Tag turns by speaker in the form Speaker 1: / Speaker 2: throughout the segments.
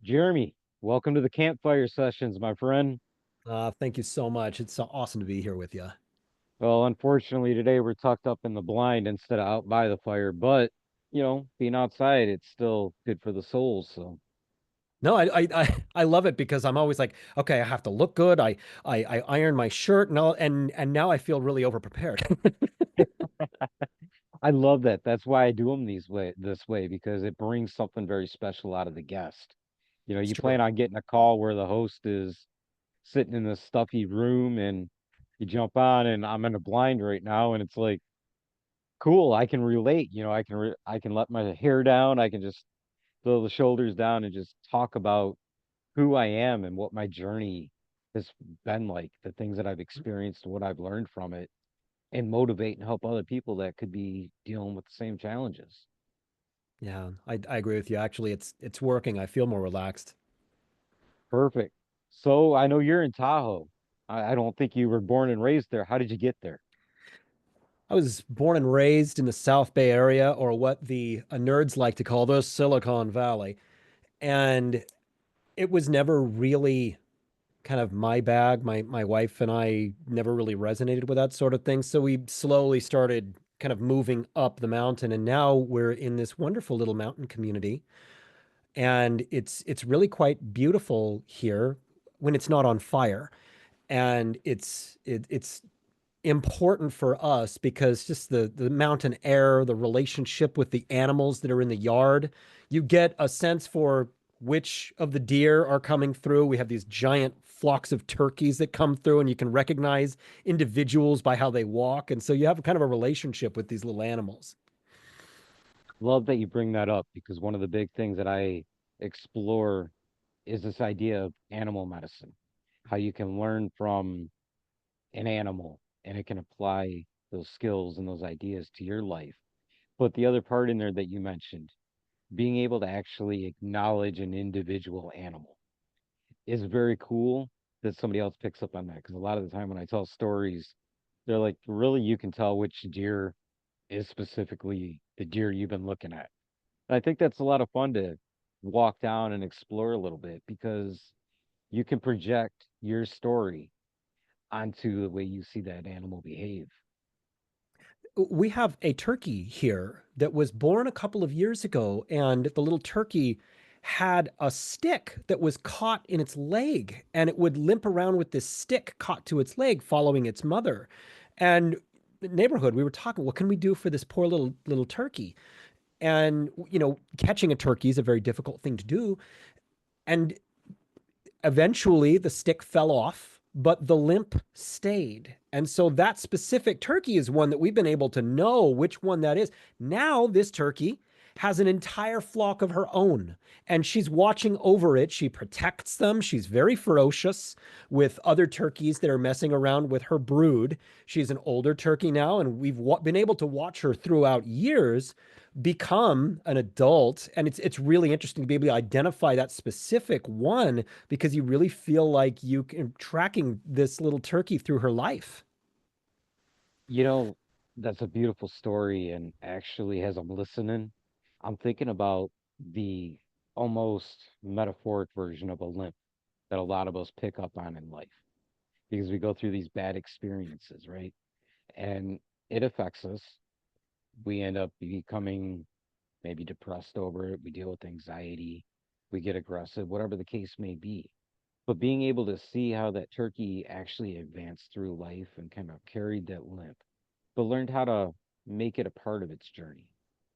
Speaker 1: Jeremy, welcome to the campfire sessions, my friend.
Speaker 2: Thank you so much. It's so awesome to be here with you.
Speaker 1: Well, unfortunately, today we're tucked up in the blind instead of out by the fire, but being outside, it's still good for the soul. So
Speaker 2: No, I love it because I'm always like, okay, I have to look good. I iron my shirt and and now I feel really overprepared.
Speaker 1: I love that. That's why I do them this way, because it brings something very special out of the guest.
Speaker 2: It's
Speaker 1: You
Speaker 2: true.
Speaker 1: plan on getting a call where the host is sitting in this stuffy room and you jump on and I'm in a blind right now and it's like, cool, I can relate. I can let my hair down. I can just throw the shoulders down and just talk about who I am and what my journey has been like, the things that I've experienced, what I've learned from it, and motivate and help other people that could be dealing with the same challenges.
Speaker 2: Yeah, I agree with you. Actually, it's working. I feel more relaxed.
Speaker 1: Perfect. So I know you're in Tahoe. I don't think you were born and raised there. How did you get there?
Speaker 2: I was born and raised in the South Bay area, or what the nerds like to call the Silicon Valley, and it was never really kind of my bag. My wife and I never really resonated with that sort of thing. So we slowly started kind of moving up the mountain, and now we're in this wonderful little mountain community. And it's really quite beautiful here when it's not on fire. And it's important for us because just the mountain air, the relationship with the animals that are in the yard, you get a sense for which of the deer are coming through. We have these giant flocks of turkeys that come through, and you can recognize individuals by how they walk. And so you have kind of a relationship with these little animals.
Speaker 1: Love that you bring that up because one of the big things that I explore is this idea of animal medicine, how you can learn from an animal and it can apply those skills and those ideas to your life. But the other part in there that you mentioned, being able to actually acknowledge an individual animal is very cool that somebody else picks up on that. Because a lot of the time when I tell stories, they're like, really, you can tell which deer is specifically the deer you've been looking at. And I think that's a lot of fun to walk down and explore a little bit because you can project your story onto the way you see that animal behave.
Speaker 2: We have a turkey here that was born a couple of years ago, and the little turkey had a stick that was caught in its leg, and it would limp around with this stick caught to its leg, following its mother. And the neighborhood, we were talking, what can we do for this poor little turkey? And catching a turkey is a very difficult thing to do. And eventually the stick fell off, but the limp stayed. And so that specific turkey is one that we've been able to know which one that is. Now, this turkey has an entire flock of her own, and she's watching over it. She protects them. She's very ferocious with other turkeys that are messing around with her brood. She's an older turkey now, and we've been able to watch her throughout years become an adult. And it's really interesting to be able to identify that specific one because you really feel like you can tracking this little turkey through her life.
Speaker 1: You know, that's a beautiful story. And actually, as I'm listening, I'm thinking about the almost metaphoric version of a limp that a lot of us pick up on in life because we go through these bad experiences, right? And it affects us. We end up becoming maybe depressed over it. We deal with anxiety. We get aggressive, whatever the case may be. But being able to see how that turkey actually advanced through life and kind of carried that limp, but learned how to make it a part of its journey,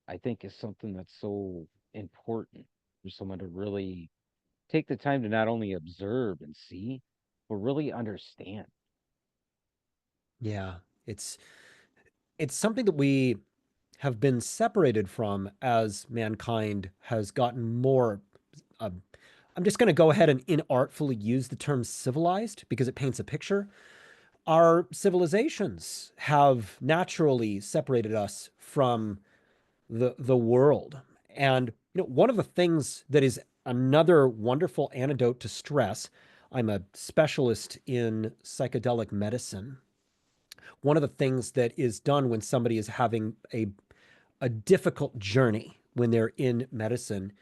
Speaker 1: I think is something that's so important for someone to really take the time to not only observe and see, but really understand.
Speaker 2: Yeah, it's it's something that we have been separated from as mankind has gotten more. Uh, I'm just going to go ahead and inartfully use the term civilized because it paints a picture. Our civilizations have naturally separated us from the world. And one of the things that is another wonderful antidote to stress, I'm a specialist in psychedelic medicine. One of the things that is done when somebody is having a difficult journey when they're in medicine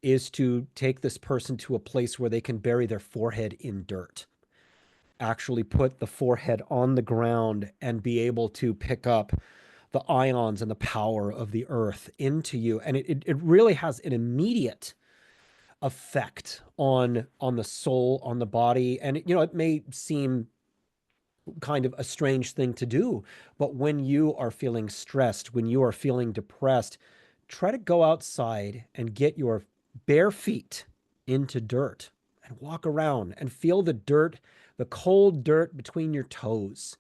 Speaker 2: is to take this person to a place where they can bury their forehead in dirt, actually put the forehead on the ground and be able to pick up the ions and the power of the earth into you. And it really has an immediate effect on the soul, on the body. And it may seem kind of a strange thing to do, but when you are feeling stressed, when you are feeling depressed, try to go outside and get your bare feet into dirt and walk around and feel the dirt, the cold dirt between your toes.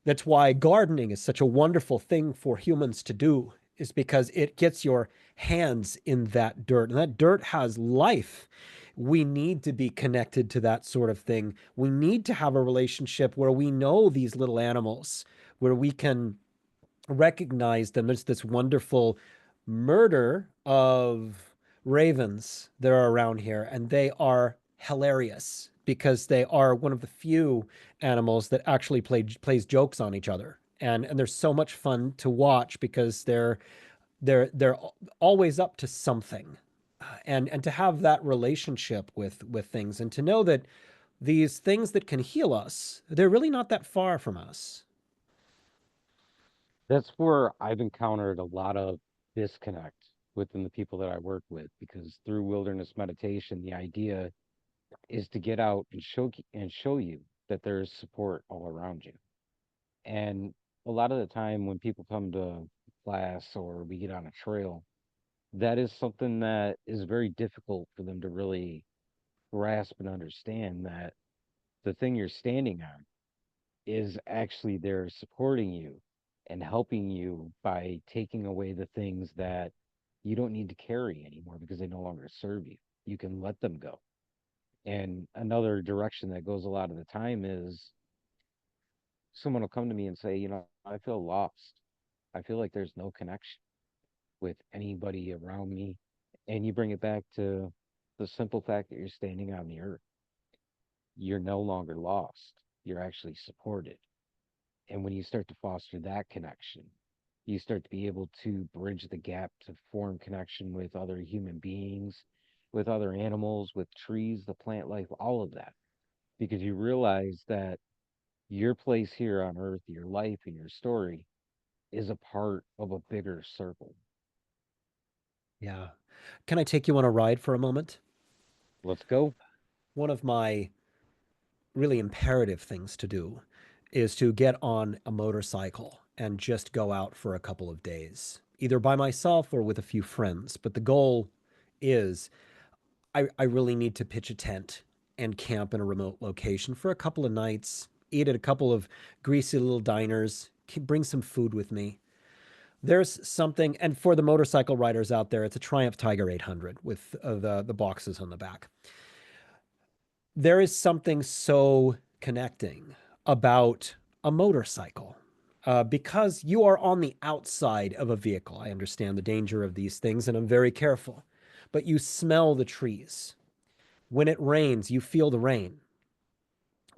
Speaker 2: That's why gardening is such a wonderful thing for humans to do, is because it gets your hands in that dirt, and that dirt has life. We need to be connected to that sort of thing. We need to have a relationship where we know these little animals, where we can recognize them. There's this wonderful murder of ravens that are around here, and they are hilarious because they are one of the few animals that actually plays jokes on each other. And they're so much fun to watch because they're always up to something. And to have that relationship with things, and to know that these things that can heal us, they're really not that far from us.
Speaker 1: That's where I've encountered a lot of disconnect within the people that I work with because through wilderness meditation, the idea is to get out and show you that there's support all around you. And a lot of the time when people come to class or we get on a trail, that is something that is very difficult for them to really grasp and understand that the thing you're standing on is actually there supporting you and helping you by taking away the things that you don't need to carry anymore because they no longer serve you. You can let them go. And another direction that goes a lot of the time is someone will come to me and say, I feel lost. I feel like there's no connection with anybody around me. And you bring it back to the simple fact that you're standing on the earth. You're no longer lost. You're actually supported. And when you start to foster that connection, you start to be able to bridge the gap to form connection with other human beings, with other animals, with trees, the plant life, all of that. Because you realize that your place here on earth, your life and your story is a part of a bigger circle.
Speaker 2: Yeah. Can I take you on a ride for a moment?
Speaker 1: Let's go.
Speaker 2: One of my really imperative things to do is to get on a motorcycle and just go out for a couple of days, either by myself or with a few friends. But the goal is I really need to pitch a tent and camp in a remote location for a couple of nights, eat at a couple of greasy little diners, bring some food with me. There's something, and for the motorcycle riders out there, it's a Triumph Tiger 800 with the boxes on the back. There is something so connecting about a motorcycle, because you are on the outside of a vehicle. I understand the danger of these things and I'm very careful, but you smell the trees. When it rains, you feel the rain.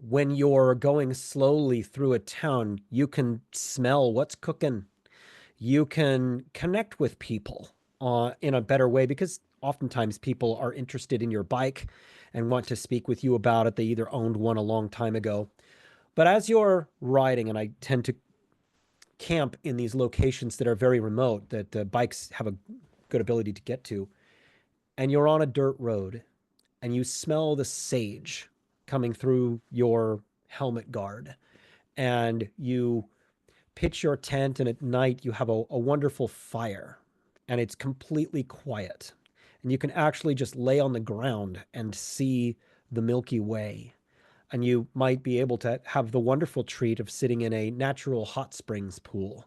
Speaker 2: When you're going slowly through a town, you can smell what's cooking. You can connect with people in a better way because oftentimes people are interested in your bike and want to speak with you about it. They either owned one a long time ago. But as you're riding, and I tend to camp in these locations that are very remote, that bikes have a good ability to get to, and you're on a dirt road and you smell the sage coming through your helmet guard, and you pitch your tent, and at night you have a wonderful fire and it's completely quiet, and you can actually just lay on the ground and see the Milky Way, and you might be able to have the wonderful treat of sitting in a natural hot springs pool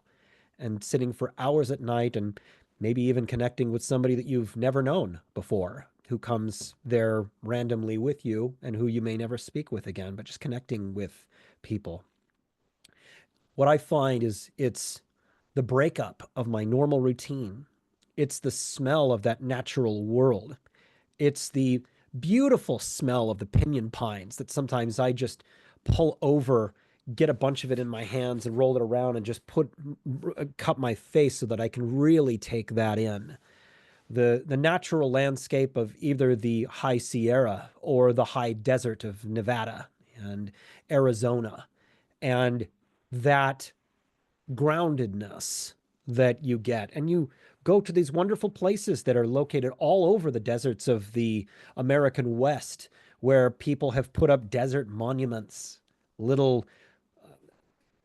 Speaker 2: and sitting for hours at night, and maybe even connecting with somebody that you've never known before who comes there randomly with you and who you may never speak with again, but just connecting with people. What I find is it's the breakup of my normal routine. It's the smell of that natural world. It's the beautiful smell of the pinyon pines that sometimes I just pull over, get a bunch of it in my hands and roll it around and just cup my face so that I can really take that in. the natural landscape of either the high Sierra or the high desert of Nevada and Arizona, and that groundedness that you get. And you go to these wonderful places that are located all over the deserts of the American West, where people have put up desert monuments, little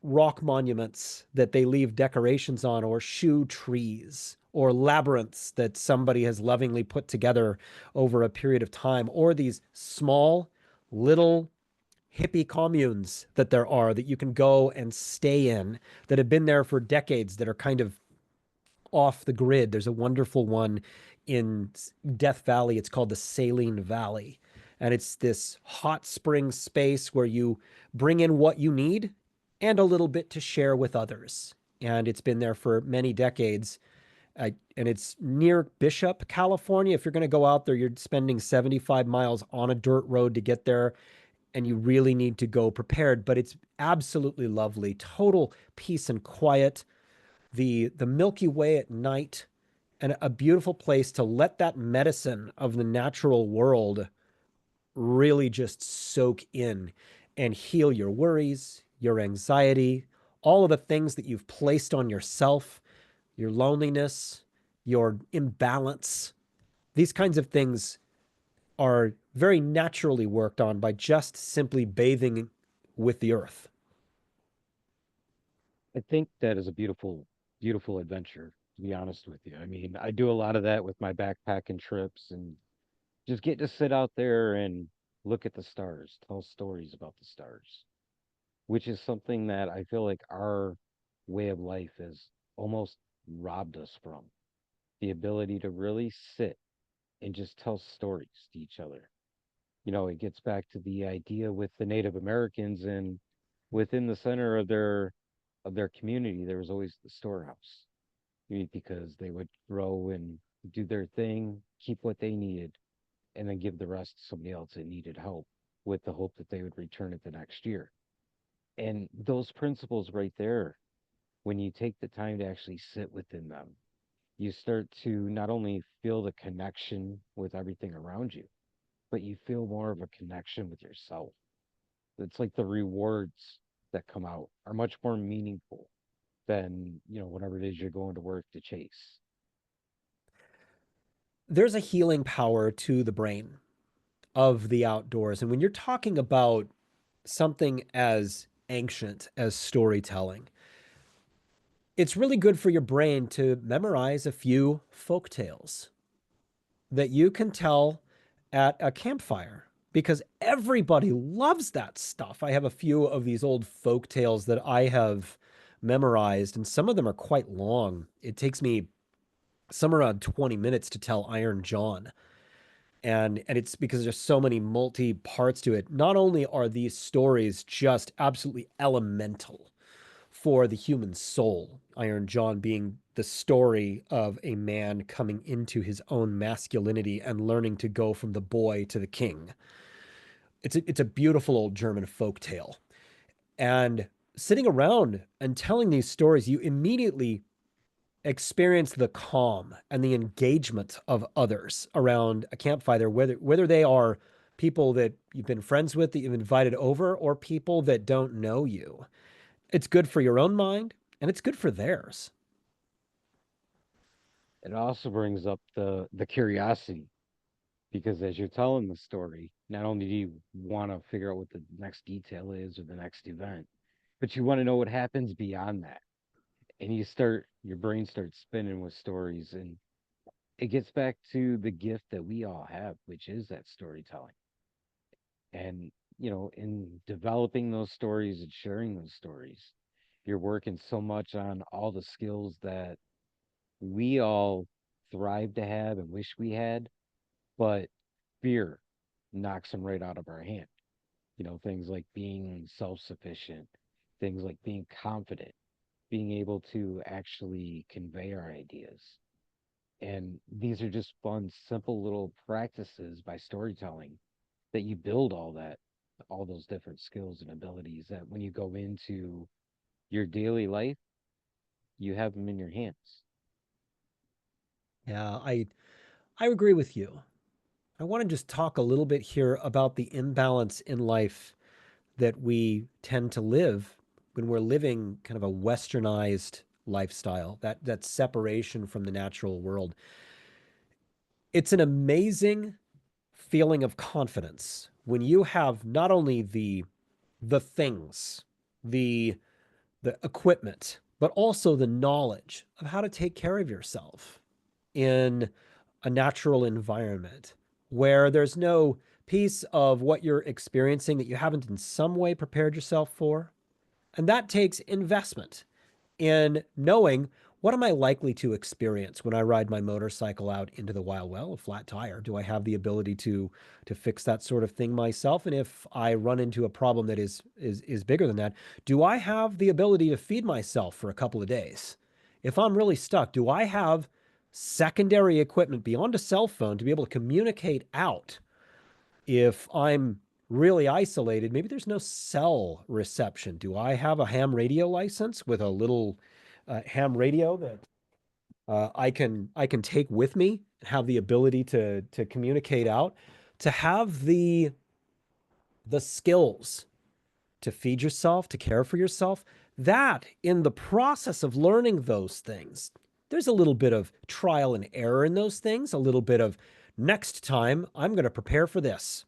Speaker 2: rock monuments that they leave decorations on, or shoe trees, or labyrinths that somebody has lovingly put together over a period of time, or these small little hippie communes that there are that you can go and stay in that have been there for decades that are kind of off the grid. There's a wonderful one in Death Valley. It's called the Saline Valley. And it's this hot spring space where you bring in what you need and a little bit to share with others. And it's been there for many decades. And it's near Bishop, California. If you're going to go out there, you're spending 75 miles on a dirt road to get there. And you really need to go prepared. But it's absolutely lovely. Total peace and quiet, the Milky Way at night, and a beautiful place to let that medicine of the natural world really just soak in and heal your worries, your anxiety, all of the things that you've placed on yourself, your loneliness, your imbalance. These kinds of things are very naturally worked on by just simply bathing with the earth.
Speaker 1: I think that is a beautiful, beautiful adventure, to be honest with you. I mean, I do a lot of that with my backpacking trips and just get to sit out there and look at the stars, tell stories about the stars, which is something that I feel like our way of life has almost robbed us from the ability to really sit and just tell stories to each other. It gets back to the idea with the Native Americans and within the center of their community, there was always the storehouse. Because they would grow and do their thing, keep what they needed, and then give the rest to somebody else that needed help with the hope that they would return it the next year. And those principles right there, when you take the time to actually sit within them, you start to not only feel the connection with everything around you, but you feel more of a connection with yourself. It's like the rewards that come out are much more meaningful than, whatever it is you're going to work to chase.
Speaker 2: There's a healing power to the brain of the outdoors. And when you're talking about something as ancient as storytelling, it's really good for your brain to memorize a few folk tales that you can tell at a campfire because everybody loves that stuff. I have a few of these old folk tales that I have memorized, and some of them are quite long. It takes me somewhere around 20 minutes to tell Iron John. And it's because there's so many multi parts to it. Not only are these stories just absolutely elemental for the human soul, Iron John being the story of a man coming into his own masculinity and learning to go from the boy to the king. It's a beautiful old German folk tale. And sitting around and telling these stories, you immediately experience the calm and the engagement of others around a campfire, whether they are people that you've been friends with that you've invited over or people that don't know you. It's good for your own mind and it's good for theirs.
Speaker 1: It also brings up the curiosity because as you're telling the story, not only do you want to figure out what the next detail is or the next event, but you want to know what happens beyond that. And your brain starts spinning with stories, and it gets back to the gift that we all have, which is that storytelling. And, in developing those stories and sharing those stories, you're working so much on all the skills that we all thrive to have and wish we had, but fear knocks them right out of our hand. Things like being self sufficient, things like being confident, being able to actually convey our ideas. And these are just fun, simple little practices by storytelling that you build all those different skills and abilities that when you go into your daily life, you have them in your hands.
Speaker 2: Yeah, I I agree with you. I want to just talk a little bit here about the imbalance in life that we tend to live when we're living kind of a westernized lifestyle, that separation from the natural world. It's an amazing feeling of confidence when you have not only the things, the the equipment, but also the knowledge of how to take care of yourself in a natural environment where there's no piece of what you're experiencing that you haven't in some way prepared yourself for. And that takes investment in knowing what am I likely to experience when I ride my motorcycle out into the wild? Well, a flat tire. Do I have the ability to fix that sort of thing myself? And if I run into a problem that is bigger than that, do I have the ability to feed myself for a couple of days? If I'm really stuck, do I have secondary equipment beyond a cell phone to be able to communicate out if I'm really isolated? Maybe there's no cell reception. Do I have a ham radio license with a little ham radio that I can take with me, have the ability to communicate out, to have the skills to feed yourself, to care for yourself? That in the process of learning those things, there's a little bit of trial and error in those things, a little bit of next time I'm going to prepare for this.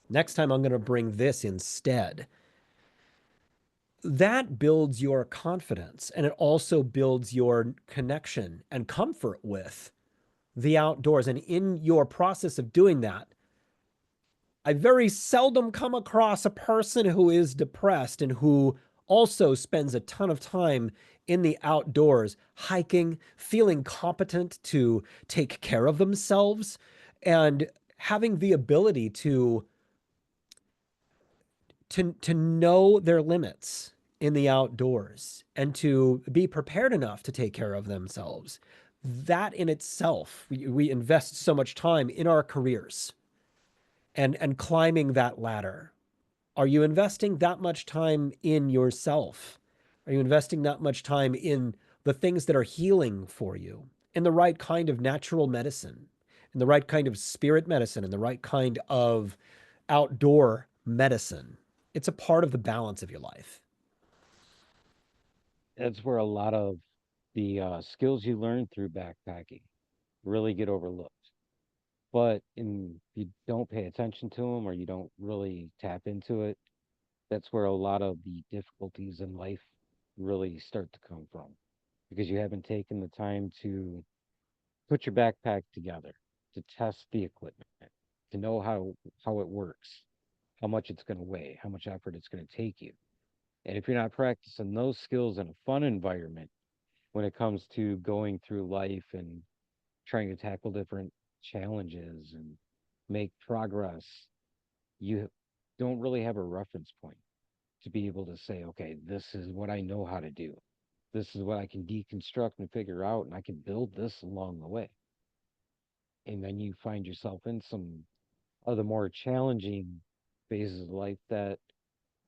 Speaker 2: Next time I'm going to bring this instead. That builds your confidence, and it also builds your connection and comfort with the outdoors. And in your process of doing that, I very seldom come across a person who is depressed and who also spends a ton of time in the outdoors, hiking, feeling competent to take care of themselves, and having the ability to know their limits in the outdoors and to be prepared enough to take care of themselves. That in itself, we invest so much time in our careers and climbing that ladder. Are you investing that much time in yourself? Are you investing that much time in the things that are healing for you, in the right kind of natural medicine, in the right kind of spirit medicine, in the right kind of outdoor medicine? It's a part of the balance of your life.
Speaker 1: That's where a lot of the skills you learn through backpacking really get overlooked. But if you don't pay attention to them or you don't really tap into it, that's where a lot of the difficulties in life really start to come from because you haven't taken the time to put your backpack together, to test the equipment, to know how it works, how much it's going to weigh, how much effort it's going to take you. And if you're not practicing those skills in a fun environment when it comes to going through life and trying to tackle different challenges and make progress, you don't really have a reference point to be able to say, okay, this is what I know how to do. This is what I can deconstruct and figure out, and I can build this along the way. And then you find yourself in some of the more challenging phases of life that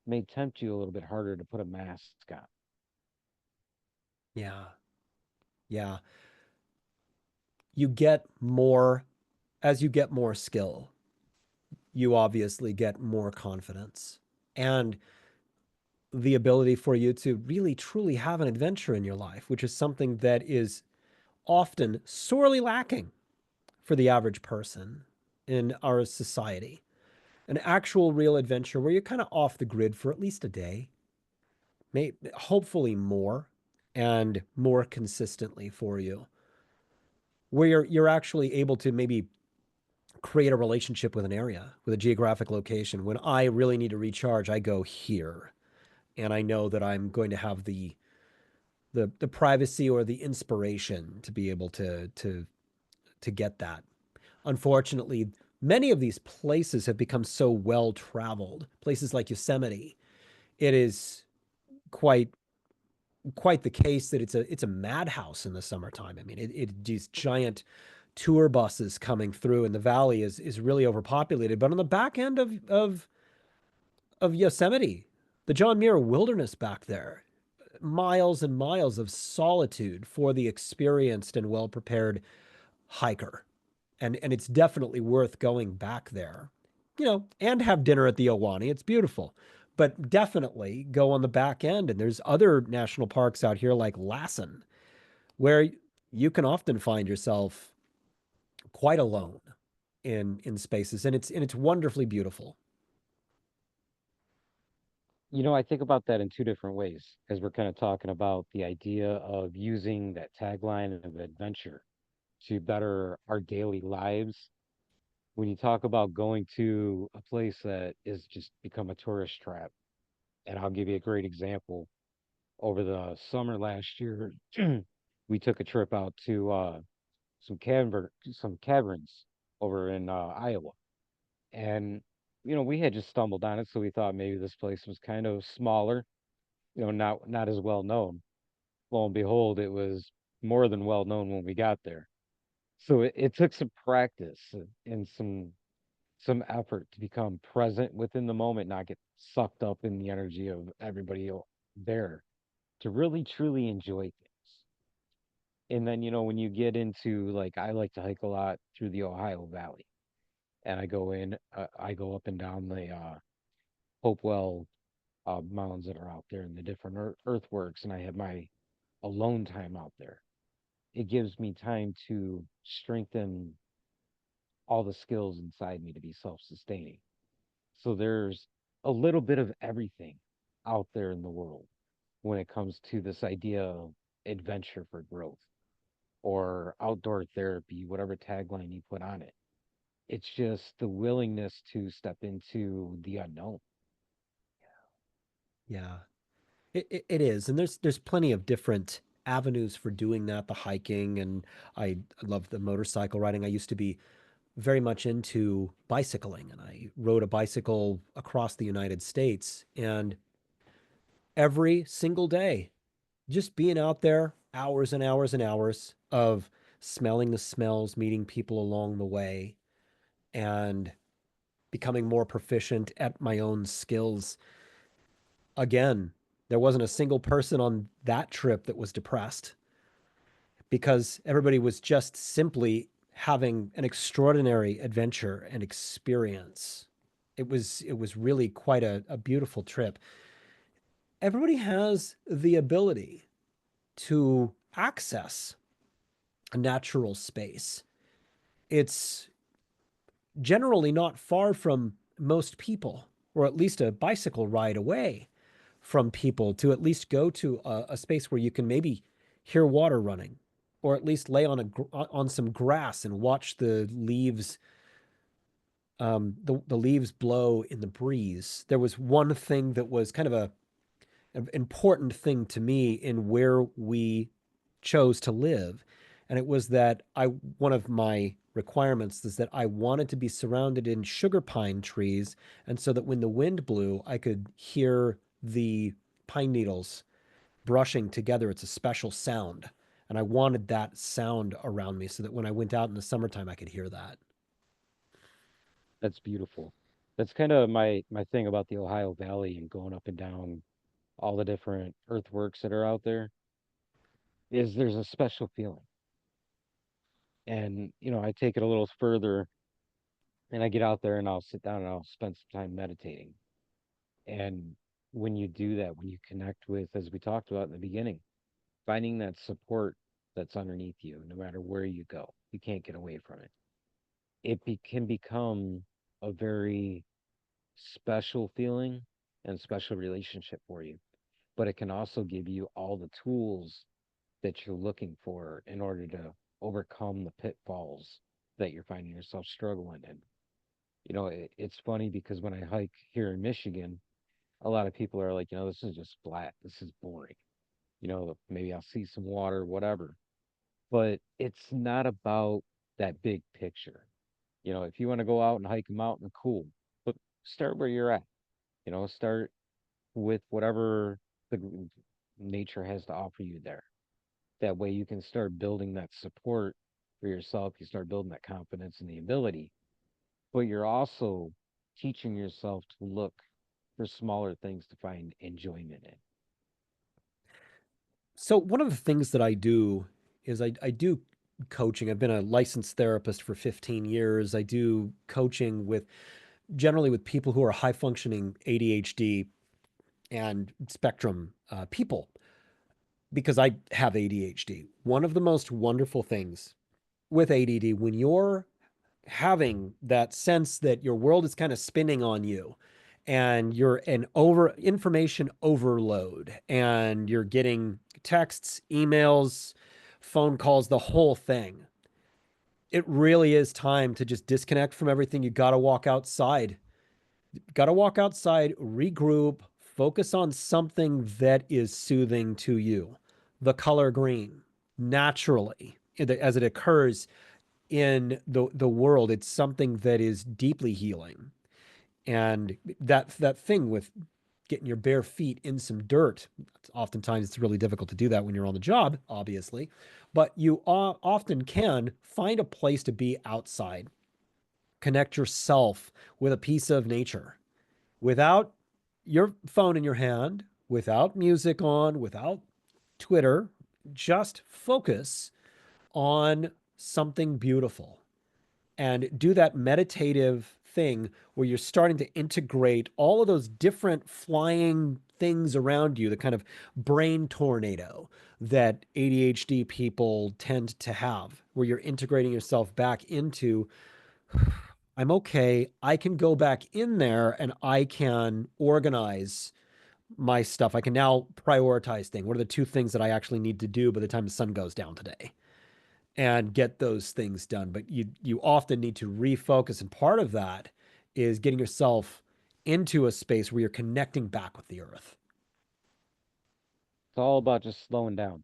Speaker 1: may tempt you a little bit harder to put a mask on.
Speaker 2: Yeah. Yeah. You get more, as you get more skill, you obviously get more confidence and the ability for you to really truly have an adventure in your life, which is something that is often sorely lacking for the average person in our society. An actual real adventure where you're kind of off the grid for at least a day, hopefully more and more consistently for you, where you're actually able to maybe create a relationship with an area, with a geographic location. When I really need to recharge, I go here, and I know that I'm going to have the privacy or the inspiration to be able to get that. Unfortunately, many of these places have become so well traveled. Places like Yosemite, it is quite quite the case that it's a madhouse in the summertime. I mean, these giant tour buses coming through, and the valley is really overpopulated. But on the back end of Yosemite, the John Muir Wilderness back there, miles and miles of solitude for the experienced and well prepared hiker. and it's definitely worth going back there, and have dinner at the Owani. It's beautiful, but definitely go on the back end. And there's other national parks out here like Lassen, where you can often find yourself quite alone in spaces, and it's wonderfully beautiful.
Speaker 1: I think about that in two different ways, because we're kind of talking about the idea of using that tagline of adventure to better our daily lives. When you talk about going to a place that is just become a tourist trap, and I'll give you a great example. Over the summer last year, we took a trip out to some caverns over in Iowa, and we had just stumbled on it, so we thought maybe this place was kind of smaller, not as well known. Lo and behold, it was more than well known when we got there. So it took some practice and some effort to become present within the moment, not get sucked up in the energy of everybody there, to really truly enjoy things. And then, when you get into, like, I like to hike a lot through the Ohio Valley, and I go up and down the Hopewell mounds that are out there and the different earthworks, and I have my alone time out there. It gives me time to strengthen all the skills inside me to be self-sustaining. So there's a little bit of everything out there in the world when it comes to this idea of adventure for growth or outdoor therapy, whatever tagline you put on it. It's just the willingness to step into the unknown.
Speaker 2: Yeah, it is, and there's plenty of different avenues for doing that. The hiking, and I love the motorcycle riding. I used to be very much into bicycling, and I rode a bicycle across the United States. And every single day, just being out there, hours and hours and hours of smelling the smells, meeting people along the way, and becoming more proficient at my own skills. Again, there wasn't a single person on that trip that was depressed, because everybody was just simply having an extraordinary adventure and experience. It was really quite a beautiful trip. Everybody has the ability to access a natural space. It's generally not far from most people, or at least a bicycle ride away from people, to at least go to a space where you can maybe hear water running, or at least lay on some grass and watch the leaves blow in the breeze. There was one thing that was kind of an important thing to me in where we chose to live, and it was that I one of my requirements is that I wanted to be surrounded in sugar pine trees, and so that when the wind blew, I could hear the pine needles brushing together. It's a special sound, and I wanted that sound around me so that when I went out in the summertime, I could hear that.
Speaker 1: That's beautiful. That's kind of my thing about the Ohio Valley and going up and down all the different earthworks that are out there, is there's a special feeling. And, I take it a little further, and I get out there and I'll sit down and I'll spend some time meditating. And when you do that, when you connect with, as we talked about in the beginning, finding that support that's underneath you, no matter where you go, you can't get away from it. Can become a very special feeling and special relationship for you. But it can also give you all the tools that you're looking for in order to overcome the pitfalls that you're finding yourself struggling in. It's funny because when I hike here in Michigan, a lot of people are like, this is just flat. This is boring. Maybe I'll see some water, whatever. But it's not about that big picture. If you want to go out and hike a mountain, cool. But start where you're at. Start with whatever the nature has to offer you there. That way you can start building that support for yourself. You start building that confidence and the ability, but you're also teaching yourself to look for smaller things to find enjoyment in.
Speaker 2: So one of the things that I do is I do coaching. I've been a licensed therapist for 15 years. I do coaching with generally with people who are high functioning ADHD and spectrum people because I have ADHD. One of the most wonderful things with ADD, when you're having that sense that your world is kind of spinning on you and you're an over information overload and you're getting texts, emails, phone calls, the whole thing. It really is time to just disconnect from everything. You got to walk outside. Got to walk outside, regroup, focus on something that is soothing to you. The color green, naturally, as it occurs in the world, it's something that is deeply healing. And that thing with getting your bare feet in some dirt, oftentimes it's really difficult to do that when you're on the job, obviously, but you often can find a place to be outside, connect yourself with a piece of nature without your phone in your hand, without music on, without Twitter. Just focus on something beautiful and do that meditative thing where you're starting to integrate all of those different flying things around you, the kind of brain tornado that ADHD people tend to have, where you're integrating yourself back into, I'm okay. I can go back in there and I can organize my stuff. I can now prioritize things. What are the two things that I actually need to do by the time the sun goes down today? And get those things done. But you often need to refocus, and part of that is getting yourself into a space where you're connecting back with the earth.
Speaker 1: It's all about just slowing down,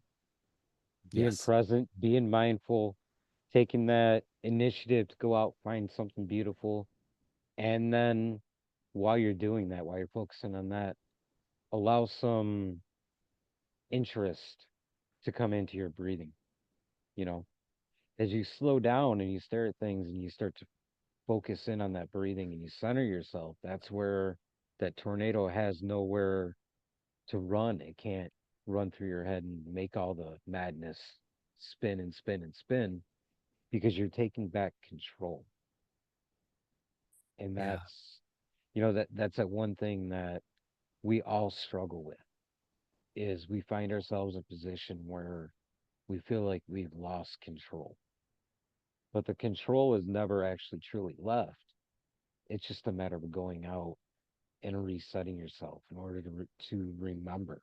Speaker 1: being
Speaker 2: Yes.
Speaker 1: present, being mindful, taking that initiative to go out, find something beautiful. And then while you're doing that, while you're focusing on that, allow some interest to come into your breathing. You know, as you slow down and you stare at things and you start to focus in on that breathing and you center yourself, that's where that tornado has nowhere to run. It can't run through your head and make all the madness spin and spin and spin because you're taking back control. And
Speaker 2: Yeah.
Speaker 1: that's that one thing that we all struggle with is we find ourselves in a position where we feel like we've lost control. But the control is never actually truly left. It's just a matter of going out and resetting yourself in order to remember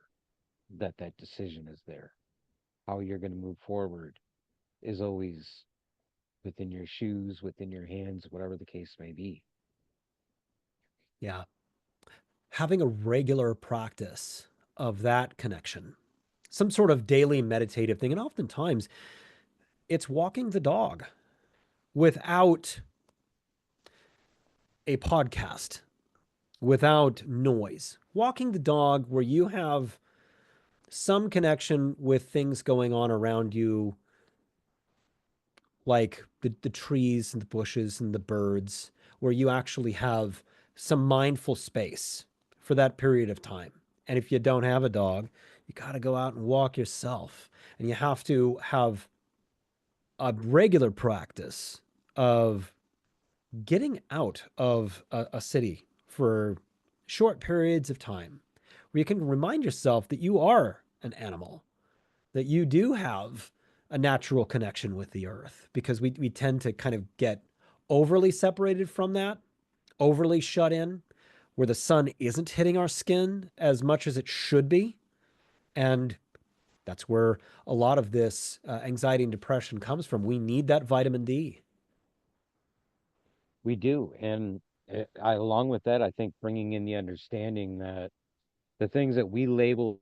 Speaker 1: that that decision is there. How you're going to move forward is always within your shoes, within your hands, whatever the case may be.
Speaker 2: Yeah. Having a regular practice of that connection, some sort of daily meditative thing. And oftentimes it's walking the dog without a podcast, without noise. Walking the dog where you have some connection with things going on around you, like the trees and the bushes and the birds, where you actually have some mindful space for that period of time. And if you don't have a dog, you got to go out and walk yourself. And you have to have a regular practice of getting out of a city for short periods of time where you can remind yourself that you are an animal, that you do have a natural connection with the earth, because we tend to kind of get overly separated from that, overly shut in, where the sun isn't hitting our skin as much as it should be. And that's where a lot of this anxiety and depression comes from. We need that vitamin D.
Speaker 1: We do. And along with that, I think bringing in the understanding that the things that we label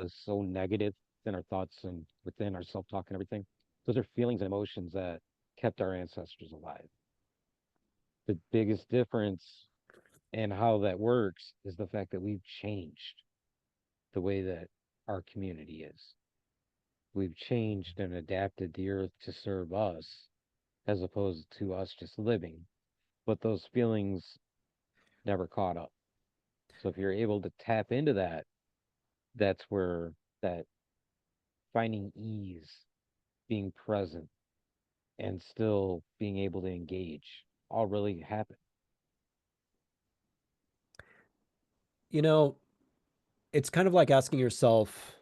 Speaker 1: as so negative in our thoughts and within our self talk and everything, those are feelings and emotions that kept our ancestors alive. The biggest difference in how that works is the fact that we've changed the way that our community is. We've changed and adapted the earth to serve us as opposed to us just living. But those feelings never caught up. So if you're able to tap into that, that's where that finding ease, being present, and still being able to engage all really happen.
Speaker 2: You know, it's kind of like asking yourself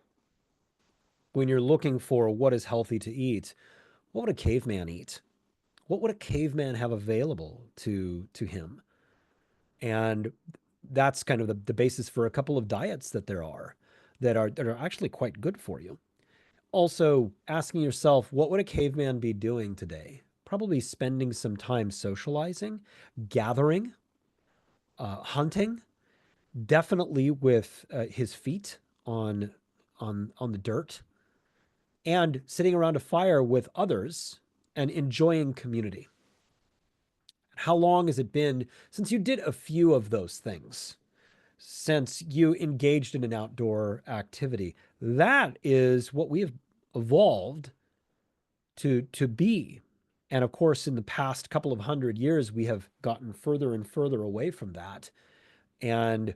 Speaker 2: when you're looking for what is healthy to eat, what would a caveman eat? What would a caveman have available to him? And that's kind of the basis for a couple of diets that there are that are actually quite good for you. Also, asking yourself, what would a caveman be doing today? Probably spending some time socializing, gathering, hunting, definitely with his feet on on the dirt, and sitting around a fire with others and enjoying community. How long has it been since you did a few of those things? Since you engaged in an outdoor activity? That is what we have evolved to be. And of course, in the past couple of 100 years, we have gotten further and further away from that. And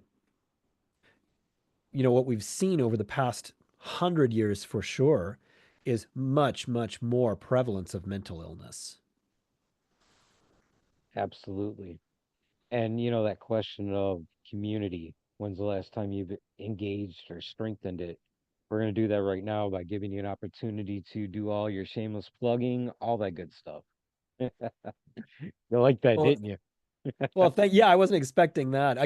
Speaker 2: what we've seen over the past 100 years for sure is much, much more prevalence of mental illness.
Speaker 1: Absolutely. And that question of community, when's the last time you've engaged or strengthened it? We're going to do that right now by giving you an opportunity to do all your shameless plugging, all that good stuff. You like that,
Speaker 2: Well,
Speaker 1: didn't you?
Speaker 2: yeah, I wasn't expecting that.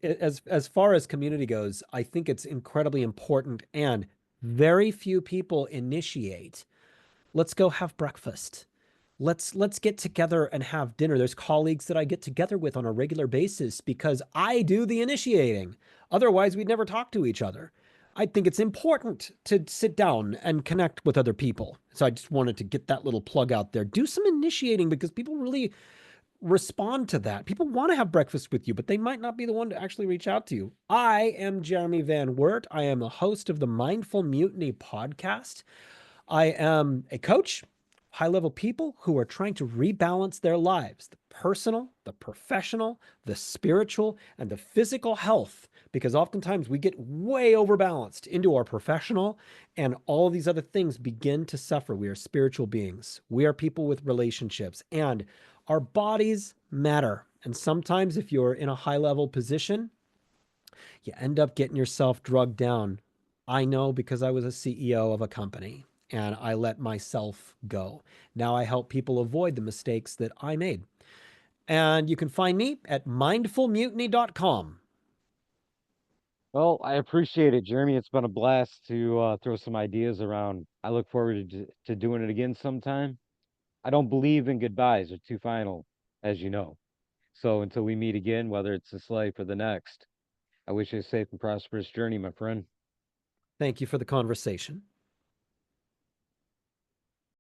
Speaker 2: As far as community goes, I think it's incredibly important, and very few people initiate. Let's go have breakfast. Let's get together and have dinner. There's colleagues that I get together with on a regular basis because I do the initiating. Otherwise, we'd never talk to each other. I think it's important to sit down and connect with other people. So I just wanted to get that little plug out there. Do some initiating because people really respond to that. People want to have breakfast with you, but they might not be the one to actually reach out to you. I am Jeremy Van Wert. I am a host of the Mindful Mutiny podcast. I am a coach, high level people who are trying to rebalance their lives, the personal, the professional, the spiritual, and the physical health, because oftentimes we get way overbalanced into our professional and all of these other things begin to suffer. We are spiritual beings, we are people with relationships, and our bodies matter. And sometimes, if you're in a high level position, you end up getting yourself drugged down. I know because I was a CEO of a company and I let myself go. Now I help people avoid the mistakes that I made. And you can find me at mindfulmutiny.com.
Speaker 1: Well, I appreciate it, Jeremy. It's been a blast to throw some ideas around. I look forward to doing it again sometime. I don't believe in goodbyes; they're too final, as you know. So until we meet again, whether it's this life or the next, I wish you a safe and prosperous journey, my friend.
Speaker 2: Thank you for the conversation.